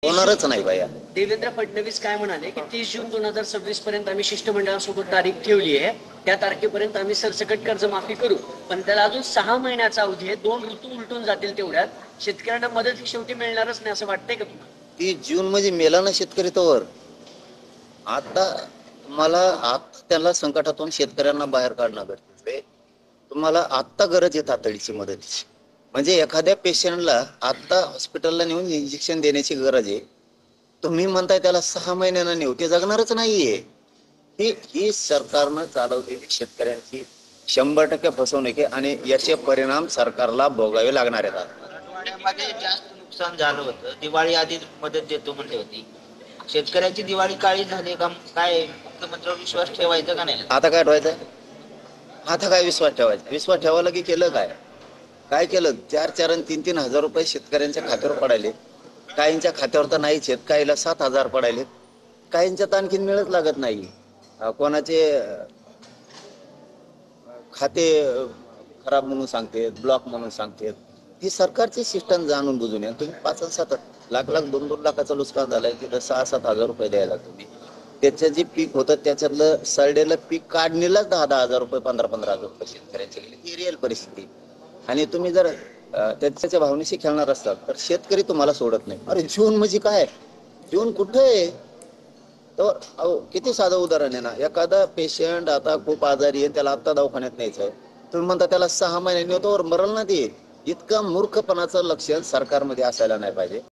होणारच नाही बाया. देवेंद्र फडणवीस काय म्हणाले की 30 जून 2026 पर्यंत आम्ही शिष्टमंडळासोबत तारीख ठेवली आहे, त्या तारखेपर्यंत आम्ही सरसकट कर्जमाफी करू. पण त्याला अजून 6 महिन्याचा अवधी आहे, 2 ऋतू उलटून जातील, तेवढ्यात शेतकऱ्यांना मदत ही शेवटी मिळणारच नाही असं वाटतंय का तुम्हाला? 30 जून म्हणजे मेला ना शेतकरी तोवर. आता तुम्हाला आता त्याला संकटातून शेतकऱ्यांना बाहेर काढणं गरजेचं आहे. तुम्हाला आत्ता गरज आहे तातडीची मदतीची. म्हणजे एखाद्या पेशंटला आता हॉस्पिटलला नेऊन इंजेक्शन देण्याची गरज आहे. तुम्ही म्हणताय त्याला 6 महिन्यानं नेऊ, ते जगणारच नाहीये. ही सरकारनं चालवलेली शेतकऱ्यांची 100% फसवणूक आहे आणि याचे परिणाम सरकारला भोगावे लागणार आहेत. मराठवाड्यामध्ये जास्त नुकसान झालं होतं. दिवाळी आधी मदत देतो म्हणली होती. शेतकऱ्याची दिवाळी काळी झाली का? काय मुख्यमंत्र्यावर विश्वास ठेवायचा का नाही? आता काय ठेवायचं? आता काय विश्वास ठेवायचा? विश्वास ठेवायला की केलं काय? काय केलं? 4-4 आणि 3-3 हजार रुपये शेतकऱ्यांच्या खात्यावर पडायले. काहींच्या खात्यावर तर नाहीच आहेत, काहीला 7,000 पडायले, काहींच्यात आणखीन मिळत लागत नाही. कोणाचे खाते खराब म्हणून सांगतात, ब्लॉक म्हणून सांगतात. ही सरकारची सिस्टम जाणून बुजून आहे. तुम्ही 5-7 लाख 2-2 लाखाचं नुकसान झालंय, तिथं 6-7 हजार रुपये द्यायला तुम्ही. त्याचं जे पीक होतं त्याच्यातलं सडलेलं पीक काढणीलाच 10-10 हजार रुपये, 15-15 हजार रुपये शेतकऱ्यांचे गेले. ही रिअल परिस्थिती. आणि तुम्ही जर त्याच्या भावनेशी खेळणार असाल तर शेतकरी तुम्हाला सोडत नाही. अरे जून म्हणजे काय? जून कुठे आहे? तर अहो किती साधं उदाहरण आहे ना. एखादा पेशंट आता खूप आजारी आहे, त्याला आता दवाखान्यात न्यायचं आहे, तुम्ही म्हणता त्याला 6 महिन्यांनी होतो मरल ना ते. इतका मूर्खपणाचं लक्षण सरकारमध्ये असायला नाही पाहिजे.